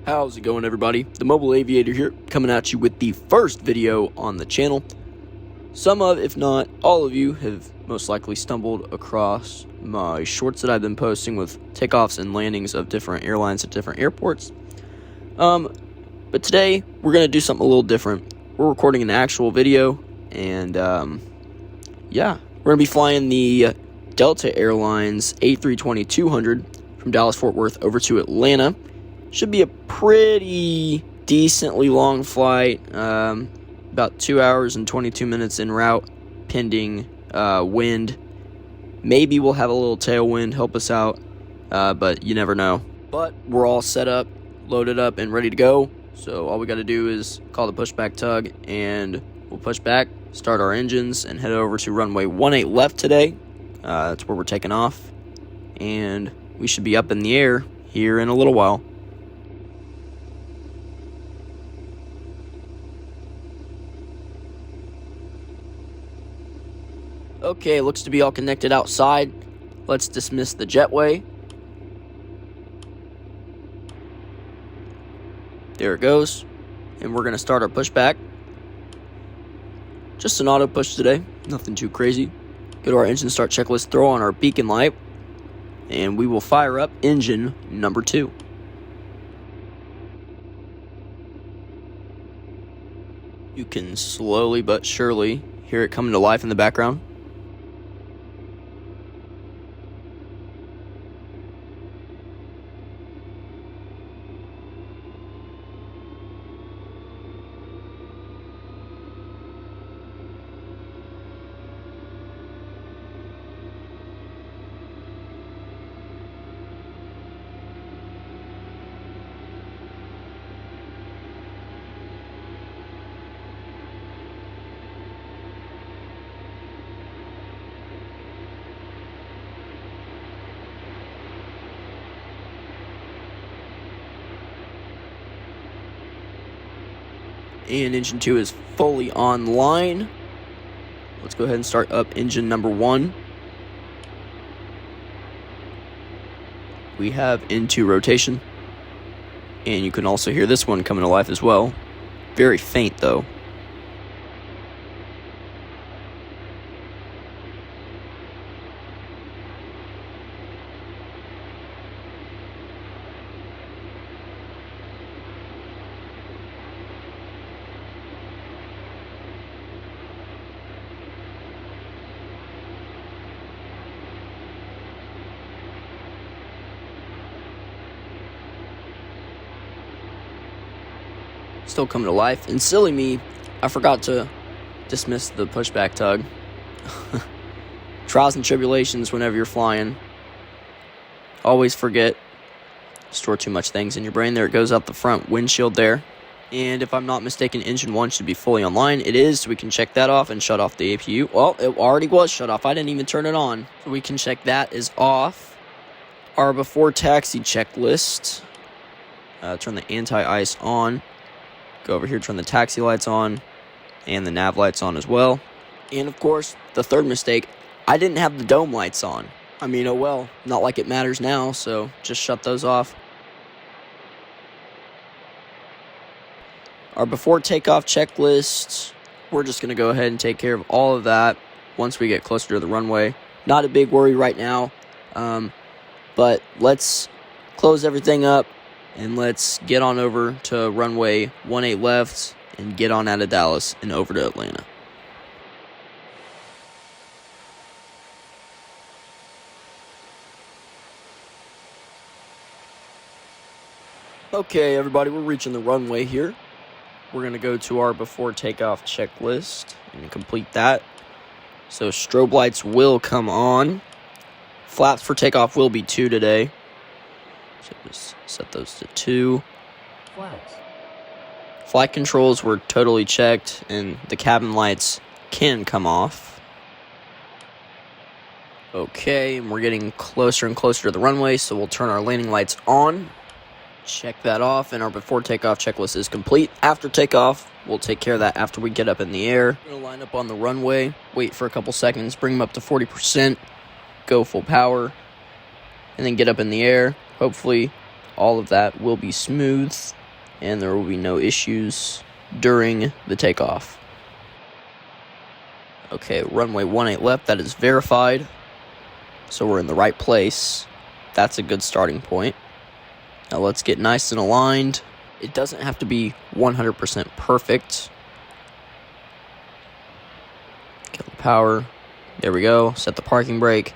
How's it going, everybody? The Mobile Aviator here, coming at you with the first video on the channel. Some of, if not all of you, have most likely stumbled across my shorts that I've been posting with takeoffs and landings of different airlines at different airports. But today, we're going to do something a little different. We're recording an actual video, and yeah, we're going to be flying the Delta Airlines A320-200 from Dallas-Fort Worth over to Atlanta. Should be a pretty decently long flight, about 2 hours and 22 minutes en route, pending wind. Maybe we'll have a little tailwind help us out, but you never know. But we're all set up, loaded up, and ready to go. So all we got to do is call the pushback tug, and we'll push back, start our engines, and head over to runway 18 left today. That's where we're taking off, and we should be up in the air here in a little while. Okay, looks to be all connected outside. Let's dismiss the jetway. There it goes. And we're going to start our pushback. Just an auto push today. Nothing too crazy. Go to our engine start checklist, throw on our beacon light, and we will fire up engine number 2. You can slowly but surely hear it coming to life in the background. And engine 2 is fully online. Let's go ahead and start up engine number 1. We have into rotation. And you can also hear this one coming to life as well. Very faint though. Still coming to life. And silly me, I forgot to dismiss the pushback tug. Trials and tribulations whenever you're flying. Always forget. Store too much things in your brain. There it goes out the front windshield there. And if I'm not mistaken, engine 1 should be fully online. It is, so we can check that off and shut off the APU. Well, it already was shut off. I didn't even turn it on. So we can check that is off. Our before taxi checklist. Turn the anti-ice on. Go over here, turn the taxi lights on, and the nav lights on as well. And of course, the third mistake, I didn't have the dome lights on. I mean, oh well, not like it matters now, so just shut those off. Our before takeoff checklist, we're just going to go ahead and take care of all of that once we get closer to the runway. Not a big worry right now, but let's close everything up. And let's get on over to runway 18 left and get on out of Dallas and over to Atlanta. Okay, everybody, we're reaching the runway here. We're going to go to our before takeoff checklist and complete that. So strobe lights will come on. Flaps for takeoff will be 2 today. So just set those to 2. Flight controls were totally checked, and the cabin lights can come off. Okay, and we're getting closer and closer to the runway, so we'll turn our landing lights on. Check that off, and our before takeoff checklist is complete. After takeoff, we'll take care of that after we get up in the air. We're going to line up on the runway, wait for a couple seconds, bring them up to 40%, go full power, and then get up in the air. Hopefully all of that will be smooth and there will be no issues during the takeoff. Okay, runway 18 left, that is verified. So we're in the right place. That's a good starting point. Now let's get nice and aligned. It doesn't have to be 100% perfect. Kill the power. There we go. Set the parking brake.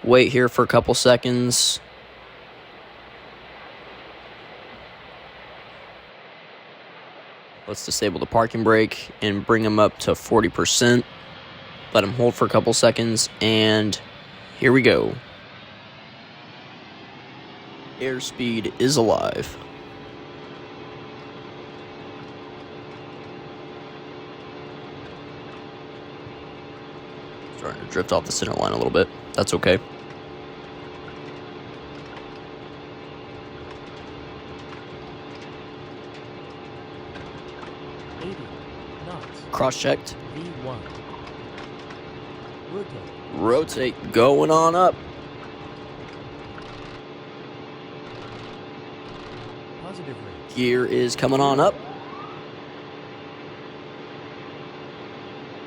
Wait here for a couple seconds. Let's disable the parking brake and bring them up to 40%. Let them hold for a couple seconds, and here we go. Airspeed is alive. Starting to drift off the center line a little bit. That's okay. Cross-checked. V1. Rotate. Going on up. Positive rate. Gear is coming on up.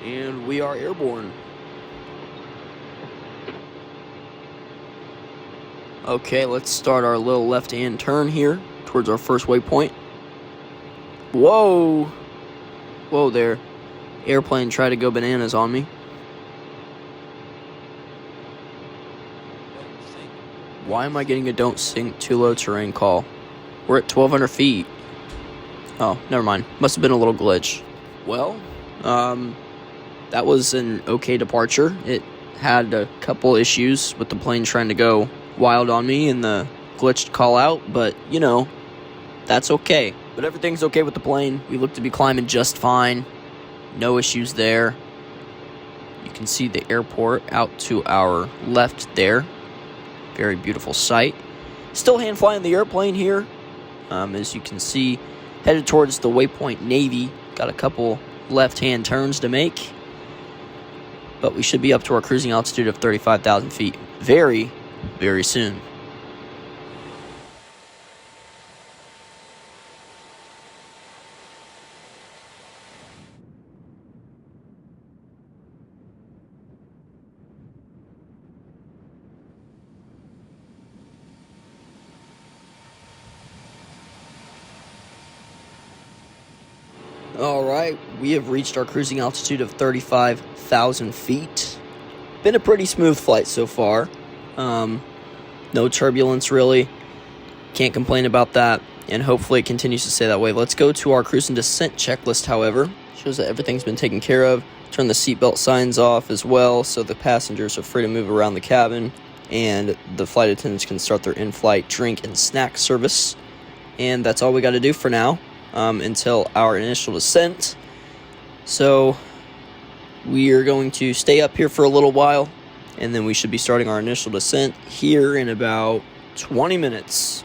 And we are airborne. Okay, let's start our little left-hand turn here towards our first waypoint. Whoa! Whoa there. Airplane tried to go bananas on me. Why am I getting a don't sink too low terrain call? We're at 1,200 feet. Oh, never mind. Must have been a little glitch. Well, that was an okay departure. It had a couple issues with the plane trying to go wild on me and the glitched call out, but you know, that's okay. But everything's okay with the plane. We look to be climbing just fine. No issues there. You can see the airport out to our left there. Very beautiful sight. Still hand flying the airplane here. As you can see, headed towards the waypoint Navy. Got a couple left-hand turns to make. But we should be up to our cruising altitude of 35,000 feet very, very soon. Alright, we have reached our cruising altitude of 35,000 feet. Been a pretty smooth flight so far. No turbulence really. Can't complain about that, and hopefully it continues to stay that way. Let's go to our cruise and descent checklist, however. Shows that everything's been taken care of. Turn the seatbelt signs off as well, so the passengers are free to move around the cabin, and the flight attendants can start their in-flight drink and snack service. And that's all we got to do for now. Until our initial descent. So we are going to stay up here for a little while, and then we should be starting our initial descent here in about 20 minutes.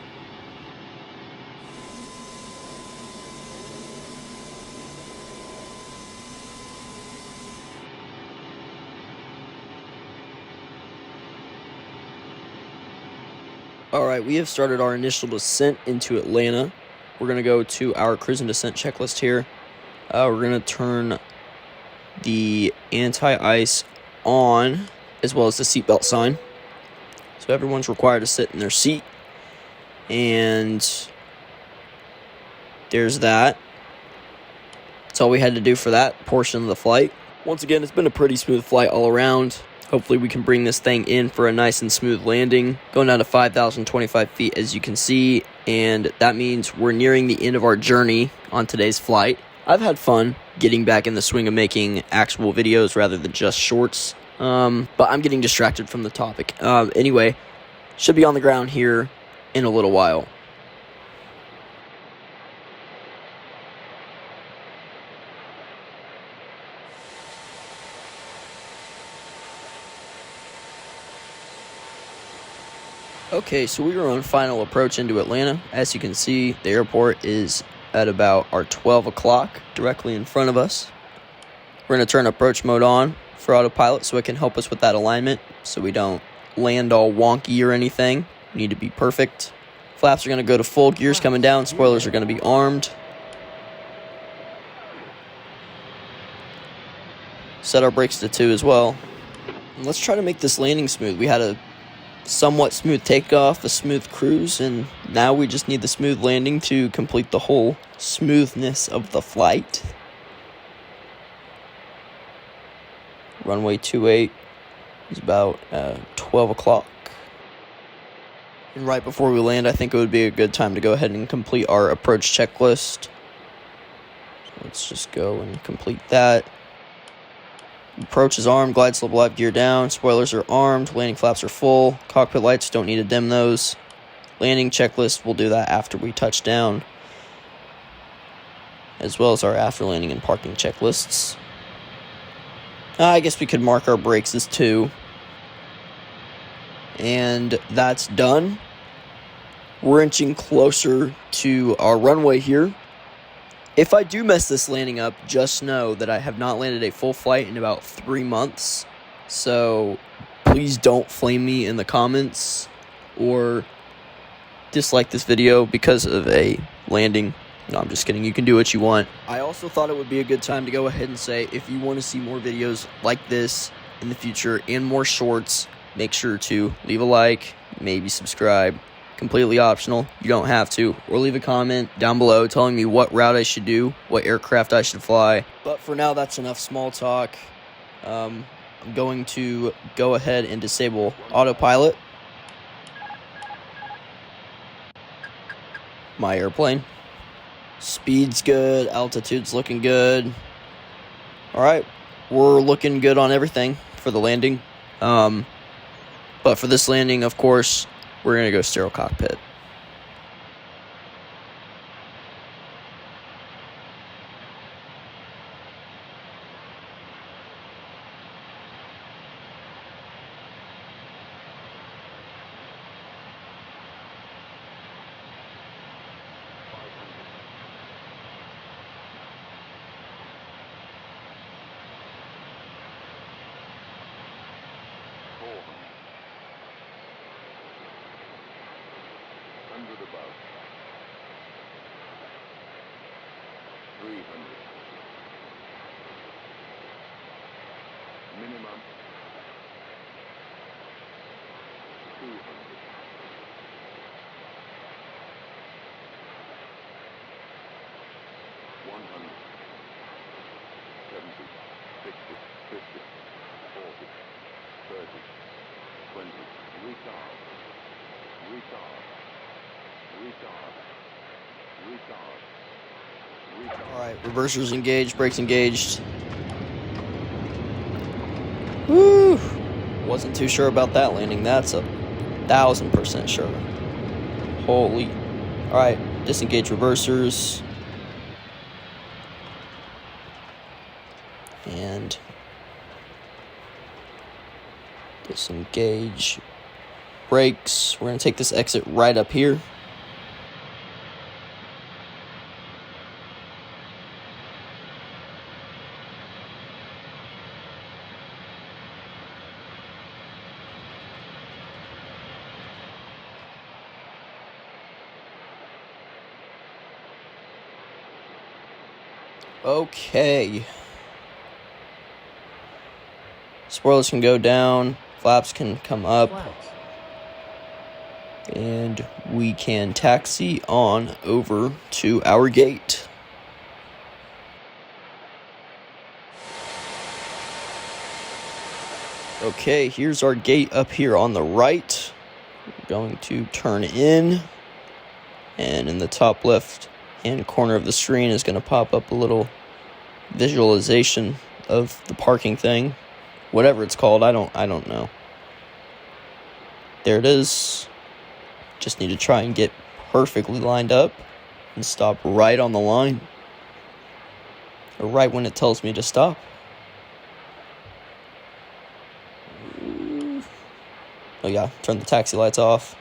Alright, we have started our initial descent into Atlanta. We're going to go to our cruise and descent checklist here. We're going to turn the anti-ice on, as well as the seatbelt sign. So everyone's required to sit in their seat. And there's that. That's all we had to do for that portion of the flight. Once again, it's been a pretty smooth flight all around. Hopefully we can bring this thing in for a nice and smooth landing. Going down to 5,025 feet, as you can see. And that means we're nearing the end of our journey on today's flight. I've had fun getting back in the swing of making actual videos rather than just shorts. But I'm getting distracted from the topic. Anyway, should be on the ground here in a little while. Okay, so we are on final approach into Atlanta. As you can see, the airport is at about our 12 o'clock, directly in front of us. We're going to turn approach mode on for autopilot so it can help us with that alignment, so we don't land all wonky or anything. We need to be perfect. Flight Flaps are going to go to full, gears coming down, spoilers are going to be armed. Set our brakes to 2 as well. And let's try to make this landing smooth. We had a somewhat smooth takeoff, a smooth cruise, and now we just need the smooth landing to complete the whole smoothness of the flight. Runway 28 is about 12 o'clock. And right before we land, I think it would be a good time to go ahead and complete our approach checklist. So let's just go and complete that. Approach is armed, glide slope left, gear down, spoilers are armed, landing flaps are full, cockpit lights, don't need to dim those. Landing checklist, we'll do that after we touch down, as well as our after landing and parking checklists. I guess we could mark our brakes as 2. And that's done. We're inching closer to our runway here. If I do mess this landing up, just know that I have not landed a full flight in about 3 months. So please don't flame me in the comments or dislike this video because of a landing. No, I'm just kidding. You can do what you want. I also thought it would be a good time to go ahead and say, if you want to see more videos like this in the future and more shorts, make sure to leave a like, maybe subscribe. Completely optional. You don't have to. Or leave a comment down below telling me what route I should do, what aircraft I should fly. But for now, that's enough small talk. I'm going to go ahead and disable autopilot. My airplane. Speed's good. Altitude's looking good. Alright. We're looking good on everything for the landing. But for this landing, of course, we're going to go sterile cockpit. Above 300 minimum 200 100 70 60 50 40 30 20 retard Alright, reversers engaged, brakes engaged. Woo! Wasn't too sure about that landing. That's 1,000% sure. Holy. Alright, disengage reversers. And disengage brakes. We're going to take this exit right up here. Okay. Spoilers can go down, flaps can come up, and we can taxi on over to our gate. Okay, here's our gate up here on the right. We're going to turn in, and in the top left hand corner of the screen is going to pop up a little visualization of the parking thing, whatever it's called. I don't know. There it is. Just need to try and get perfectly lined up and stop right on the line, or right when it tells me to stop. Oh yeah, turn the taxi lights off.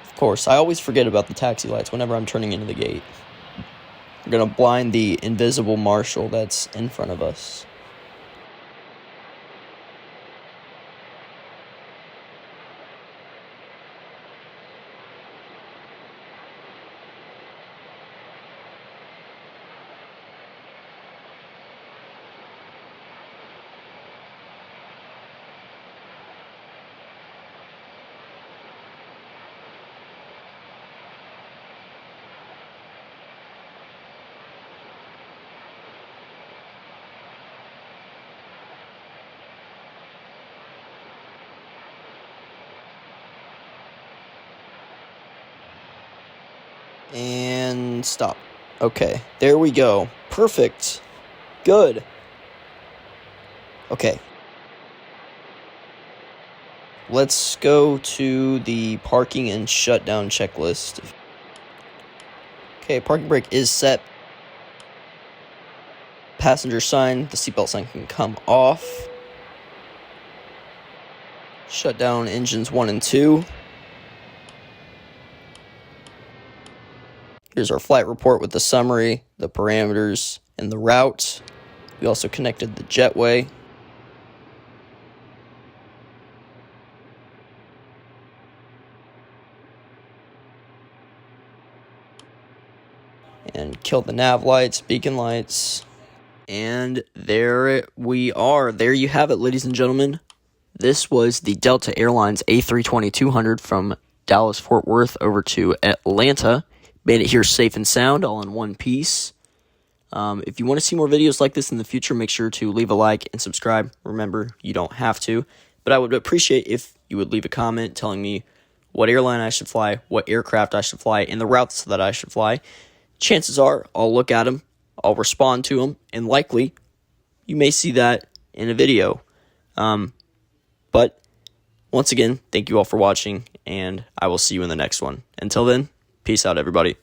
Of course, I always forget about the taxi lights whenever I'm turning into the gate. We're going to blind the invisible marshal that's in front of us. And stop. Okay, there we go. Perfect. Good. Okay. Let's go to the parking and shutdown checklist. Okay, parking brake is set. Passenger sign, the seatbelt sign can come off. Shut down engines 1 and 2. Here's our flight report with the summary, the parameters, and the route. We also connected the jetway. And killed the nav lights, beacon lights. And there we are. There you have it, ladies and gentlemen. This was the Delta Airlines A320-200 from Dallas-Fort Worth over to Atlanta. Made it here safe and sound, all in one piece. If you want to see more videos like this in the future, make sure to leave a like and subscribe. Remember, you don't have to, but I would appreciate if you would leave a comment telling me what airline I should fly, what aircraft I should fly, and the routes that I should fly. Chances are I'll look at them, I'll respond to them, and likely you may see that in a video. But once again, thank you all for watching, and I will see you in the next one. Until then, peace out, everybody.